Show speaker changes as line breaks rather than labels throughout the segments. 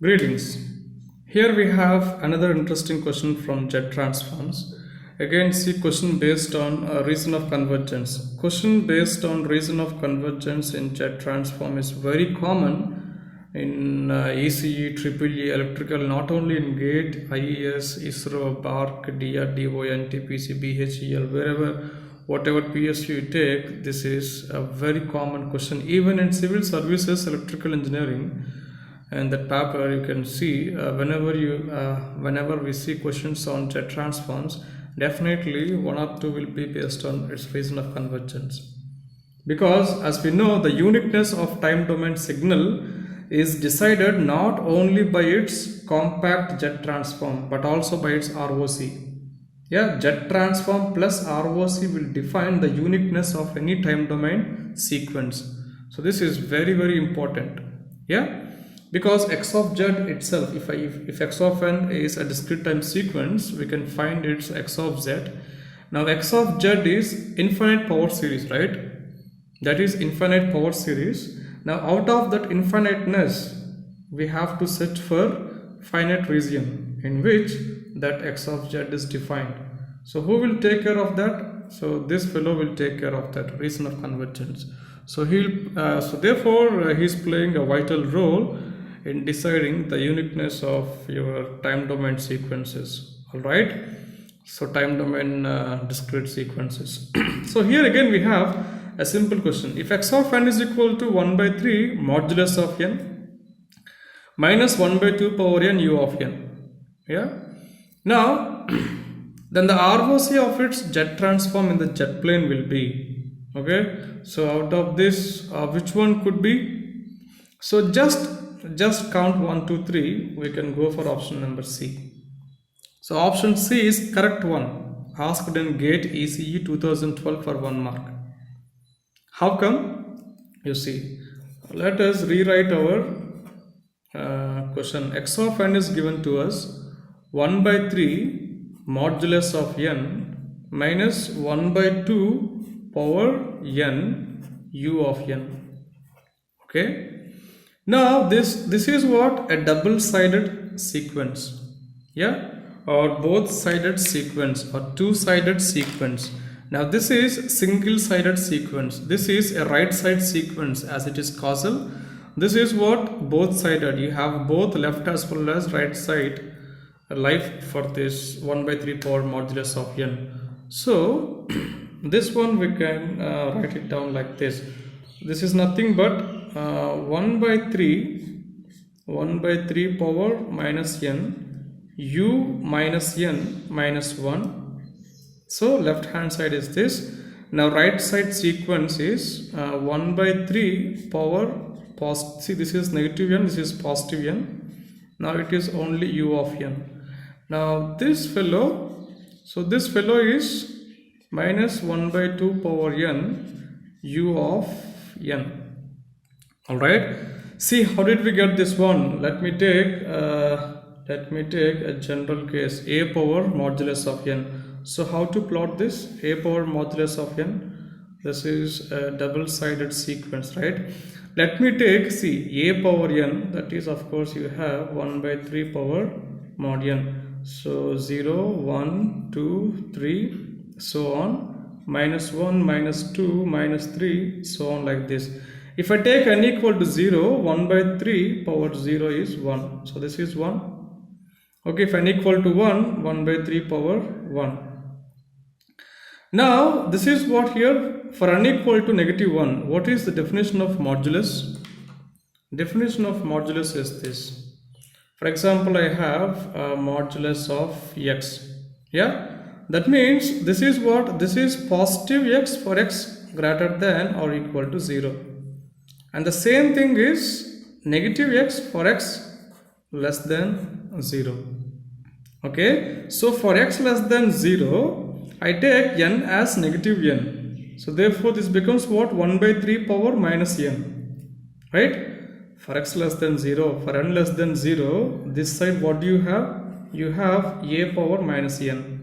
Greetings. Here we have another interesting question from jet transforms. Again, see question based on reason of convergence. Question based on reason of convergence in jet transform is very common in ECE, EEE, electrical, not only in GATE, IES, ISRO, BARC, DR, DO, NTPC, BHEL, wherever, whatever PSU you take, this is a very common question. Even in civil services, electrical engineering, and that paper you can see whenever we see questions on jet transforms, definitely one or two will be based on its reason of convergence, because as we know, the uniqueness of time domain signal is decided not only by its compact jet transform but also by its ROC. Yeah, jet transform plus ROC will define the uniqueness of any time domain sequence. So this is very important. Yeah, because x of z itself, if x of n is a discrete time sequence, we can find its x of z. Now x of z is infinite power series, right? That is infinite power series. Now out of that infiniteness, we have to search for finite region in which that x of z is defined. So who will take care of that? So this fellow will take care of that reason of convergence. So therefore he's playing a vital role in deciding the uniqueness of your time domain sequences. All right, so time domain discrete sequences. So here again we have a simple question. If x of n is equal to 1 by 3 modulus of n minus 1 by 2 power n u of n, yeah, now then the ROC of its jet transform in the jet plane will be, okay, so out of this which one could be? So just count 1 2 3, we can go for option number C. So option C is correct one, asked in GATE ECE 2012 for 1 mark. How come? You see, let us rewrite our question. X of n is given to us 1 by 3 modulus of n minus 1 by 2 power n u of n. Okay. Now this is what? A double-sided sequence, yeah, or both-sided sequence or two-sided sequence. Now this is single-sided sequence. This is a right-side sequence as it is causal. This is what? Both-sided. You have both left as well as right side life for this 1 by 3 power modulus of n. So this one we can write it down like this. This is nothing but 1 by 3 power minus n u minus n minus 1. So left hand side is this. Now right side sequence is 1 by 3 power positive. See, this is negative n, this is positive n. Now it is only u of n. Now this fellow, so this fellow is minus 1 by 2 power n u of n. All right, see, how did we get this one? Let me take a general case, a power modulus of n. So how to plot this? A power modulus of n, this is a double-sided sequence, right? Let me take, see, a power n, that is, of course, you have 1 by 3 power mod n. So 0 1 2 3 so on, minus 1 minus 2 minus 3 so on, like this. If I take n equal to 0, 1 by 3 power 0 is 1. So this is 1. Okay, if n equal to 1, 1 by 3 power 1. Now this is what here for n equal to negative 1. What is the definition of modulus? Definition of modulus is this. For example, I have a modulus of x. Yeah, that means this is what? This is positive x for x greater than or equal to 0. And the same thing is negative x for x less than 0. Okay, so for x less than 0, I take n as negative n. So therefore this becomes what? 1 by 3 power minus n, right? For x less than 0, for n less than 0, this side what do you have? You have a power minus n.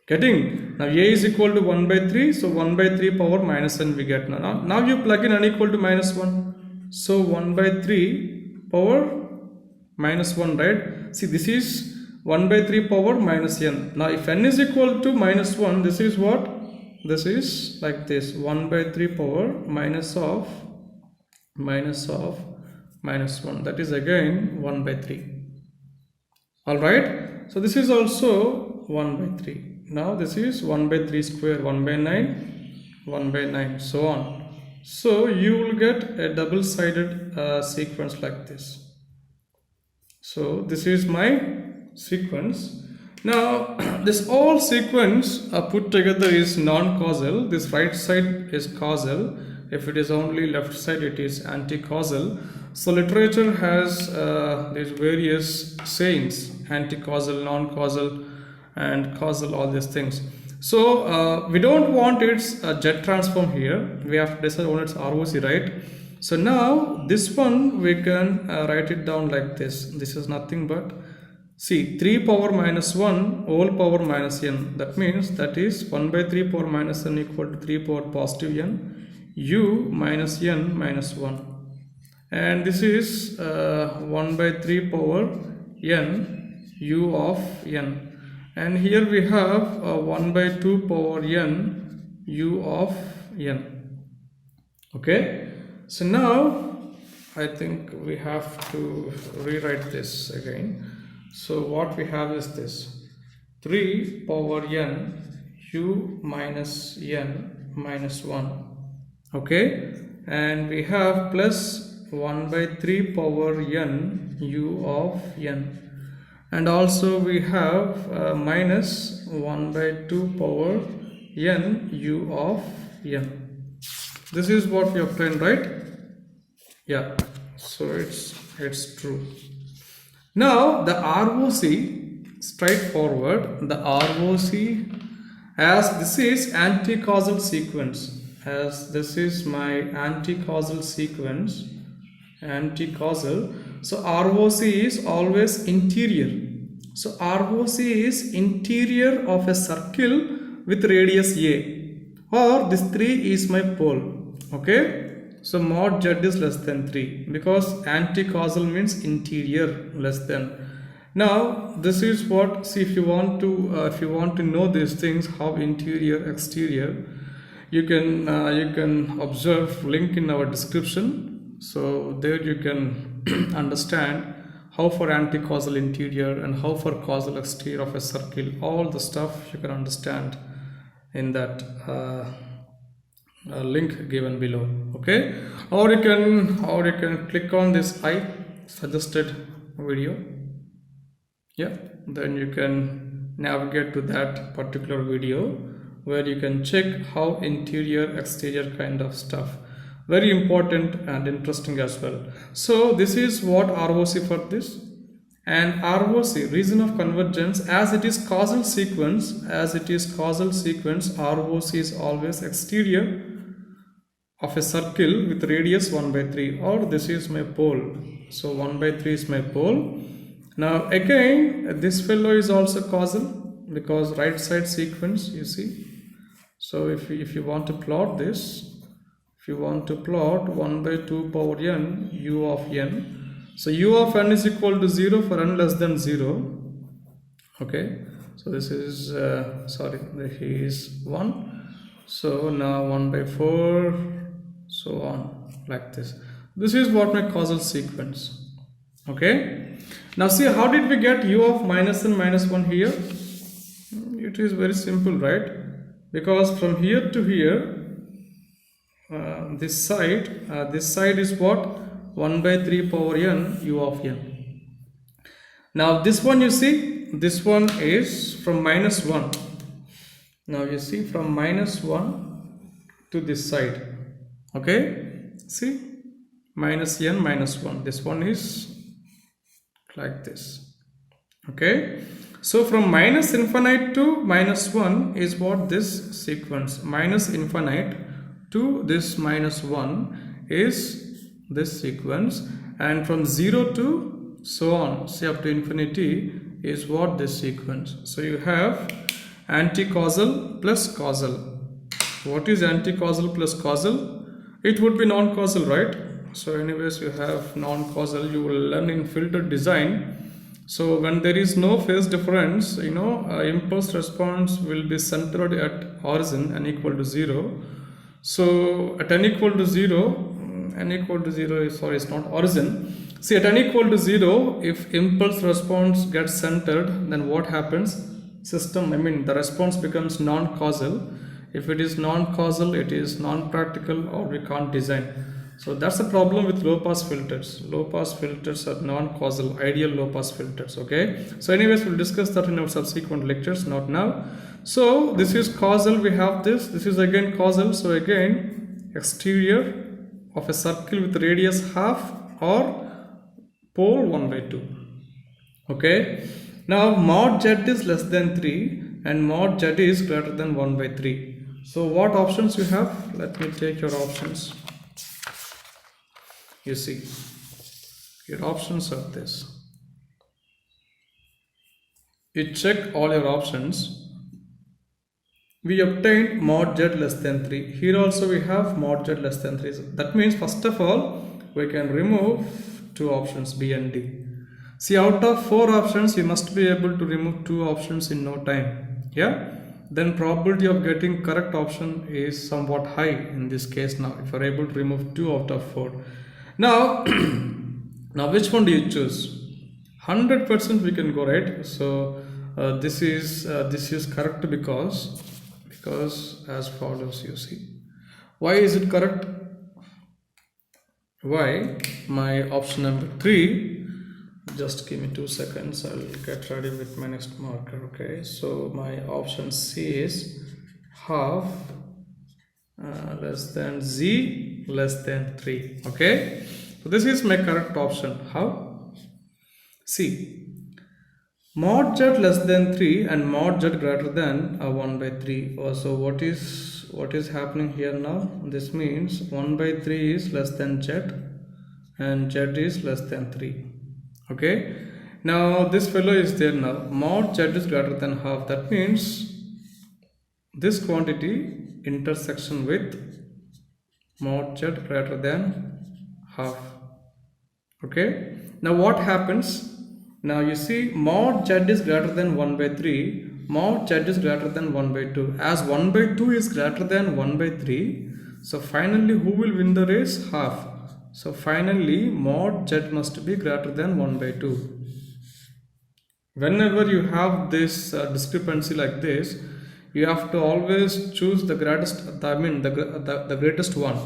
Getting? Now a is equal to 1 by 3, so 1 by 3 power minus n we get. Now you plug in n equal to minus 1. So 1 by 3 power minus 1, right? See, this is 1 by 3 power minus n. Now if n is equal to minus 1, this is what? This is like this, 1 by 3 power minus of minus 1, that is again 1 by 3. All right, so this is also 1 by 3. Now this is 1 by 3 square, 1 by 9, 1 by 9, so on. So you will get a double-sided sequence like this. So this is my sequence. Now this all sequence put together is non-causal. This right side is causal. If it is only left side, it is anti-causal. So literature has these various sayings: anti-causal, non-causal, and causal, all these things. So we don't want its jet transform here. We have to decide on its ROC, right? So now this one we can write it down like this. This is nothing but, see, 3 power minus 1 whole power minus n. That means that is 1 by 3 power minus n equal to 3 power positive n, u minus n minus 1. And this is 1 by 3 power n u of n. And here we have 1 by 2 power n u of n. Okay, so now I think we have to rewrite this again. So what we have is this, 3 power n u minus n minus 1. Okay, and we have plus 1 by 3 power n u of n. And also we have minus 1 by 2 power n u of n. This is what we obtained, right? Yeah, so it's true. Now the ROC, straightforward, the ROC, as this is anti-causal sequence, as this is my anti-causal sequence, anti-causal, so ROC is always interior. So ROC is interior of a circle with radius a, or this 3 is my pole. Okay, so mod z is less than 3 because anti-causal means interior less than. Now this is what, see, if you want to know these things, how interior, exterior, you can observe link in our description. So there you can understand how for anti-causal interior and how for causal exterior of a circle, all the stuff you can understand in that link given below. Okay, or you can click on this I suggested video. Yeah, then you can navigate to that particular video where you can check how interior, exterior kind of stuff. Very important and interesting as well. So this is what ROC for this. And ROC, reason of convergence, as it is causal sequence, ROC is always exterior of a circle with radius 1 by 3, or this is my pole. So 1 by 3 is my pole. Now again, this fellow is also causal because right side sequence, you see. So if you want to plot this, if you want to plot 1 by 2 power n u of n, so u of n is equal to 0 for n less than 0. Okay, so this is he is 1. So now 1 by 4, so on, like this. This is what my causal sequence. Okay, now see, how did we get u of minus n minus 1 here? It is very simple, right? Because from here to here, this side is what? 1 by 3 power n u of n. Now this one, you see, this one is from minus 1. Now you see, from minus 1 to this side. Okay, see, minus n minus 1. This one is like this. Okay, so from minus infinite to minus 1 is what this sequence. Minus infinite to this minus 1 is this sequence, and from 0 to so on, say up to infinity, is what this sequence. So you have anti-causal plus causal. What is anti-causal plus causal? It would be non-causal, right? So anyways, you have non-causal, you will learn in filter design. So when there is no phase difference, impulse response will be centered at origin and equal to 0. So at n equal to 0, n equal to 0 is, sorry, it's not origin. See, at n equal to 0, if impulse response gets centered, then what happens? The response becomes non-causal. If it is non-causal, it is non-practical, or we can't design. So that's the problem with low pass filters. Low pass filters are non-causal, ideal low pass filters. Okay. So anyways, we'll discuss that in our subsequent lectures, not now. So this is causal, we have this. This is again causal. So again, exterior of a circle with radius half or pole 1/2. Okay. Now mod z is less than 3 and mod z is greater than 1/3. So what options you have? Let me take your options. You see, your options are this. You check all your options. We obtained mod z less than 3. Here also we have mod z less than 3. That means first of all, we can remove two options, B and D. See, out of 4 options, you must be able to remove 2 options in no time. Yeah? Then probability of getting correct option is somewhat high in this case now, if you are able to remove 2 out of 4. Now, now which one do you choose? 100% we can go right. So this is correct because as follows, you see. Why is it correct? Why? My option number 3. Just give me 2 seconds. I'll get ready with my next marker. Okay. So my option C is half less than z less than 3. Okay, so this is my correct option. How? See, mod z less than 3 and mod z greater than 1/3. So what is happening here now? This means 1/3 is less than z and z is less than 3. Okay, now this fellow is there now. Mod z is greater than half. That means this quantity intersection with mod z greater than half. Okay, now what happens? Now you see, mod z is greater than 1/3, mod z is greater than 1/2. As 1/2 is greater than 1/3, so finally who will win the race? Half. So finally mod z must be greater than 1/2. Whenever you have this discrepancy like this, you have to always choose the greatest, the greatest one.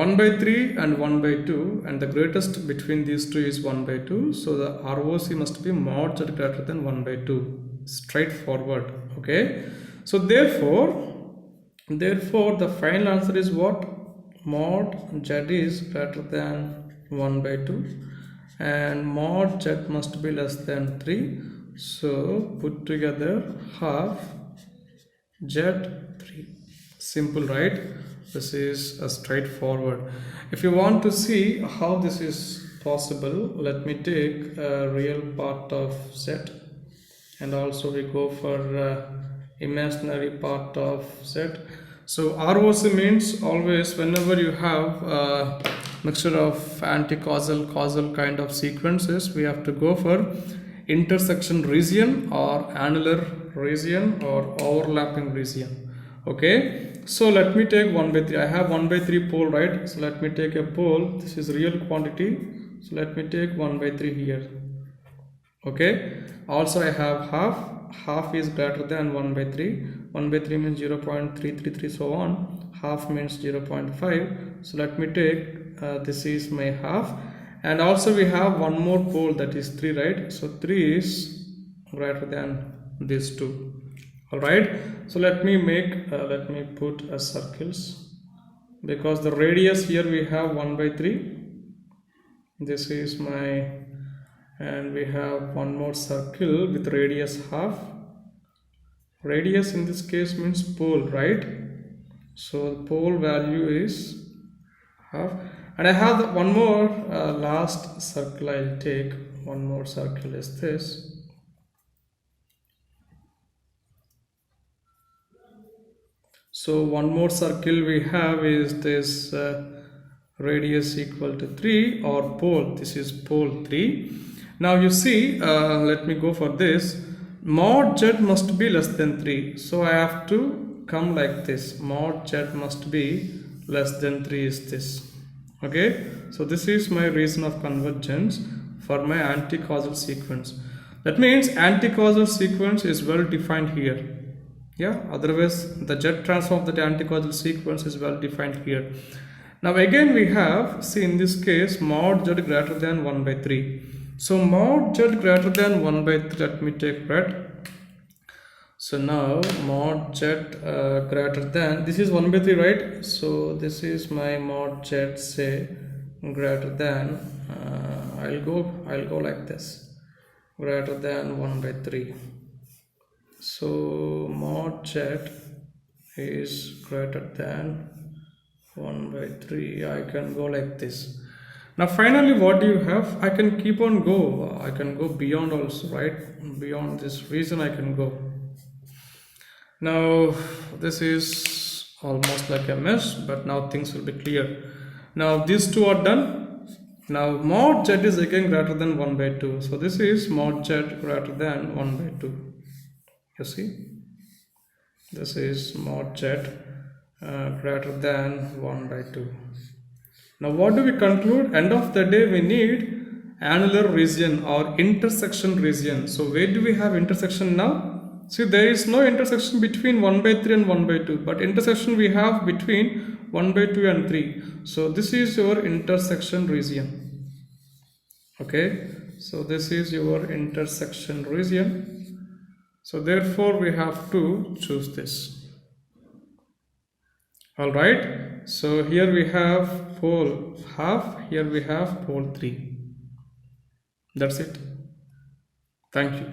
1/3 and 1/2, and the greatest between these two is 1/2. So the ROC must be mod z greater than 1/2. Straightforward. Okay. So therefore the final answer is what? Mod z is greater than 1/2 and mod z must be less than 3. So put together half z3. Simple, right? This is a straightforward. If you want to see how this is possible, let me take a real part of z and also we go for imaginary part of z. So ROC means always whenever you have a mixture of anti-causal, causal kind of sequences, we have to go for intersection region or annular region or overlapping region. Okay, so let me take 1/3. I have 1/3 pole, right? So let me take a pole. This is real quantity. So let me take 1/3 here. Okay, also I have half is greater than 1/3. 1/3 means 0.333, so on. Half means 0.5. So let me take this is my half, and also we have one more pole, that is 3, right? So 3 is greater than these two. All right, so let me put circles, because the radius here we have 1/3. This is my, and we have one more circle with radius half. Radius in this case means pole, right? So the pole value is half, and I have one more last circle. I'll take one more circle is this. So one more circle we have is this radius equal to 3, or pole, this is pole 3. Now you see, let me go for this. Mod z must be less than 3, so I have to come like this. Mod z must be less than 3 is this. Okay, so this is my reason of convergence for my anti-causal sequence. That means anti-causal sequence is well defined here. Yeah, otherwise the Z transform of the anti-causal sequence is well defined here. Now again we have, see in this case, mod Z greater than 1 by 3. So mod Z greater than 1 by 3, let me take red. So now mod Z greater than, this is 1 by 3, right? So this is my mod Z, say greater than, I'll go like this, greater than 1 by 3. So mod Z is greater than 1 by 3. I can go like this. Now finally what do you have? I can keep on go. I can go beyond also, right? Beyond this reason I can go. Now this is almost like a mess, but now things will be clear. Now these two are done. Now mod Z is again greater than 1 by 2. So this is mod Z greater than 1 by 2. You see, this is mod Z greater than 1 by 2. Now what do we conclude? End of the day we need annular region or intersection region. So where do we have intersection now? See, there is no intersection between 1 by 3 and 1 by 2, but intersection we have between 1 by 2 and 3. So this is your intersection region. Okay, so this is your intersection region. So therefore we have to choose this. Alright, so here we have pole half, here we have pole 3. That's it. Thank you.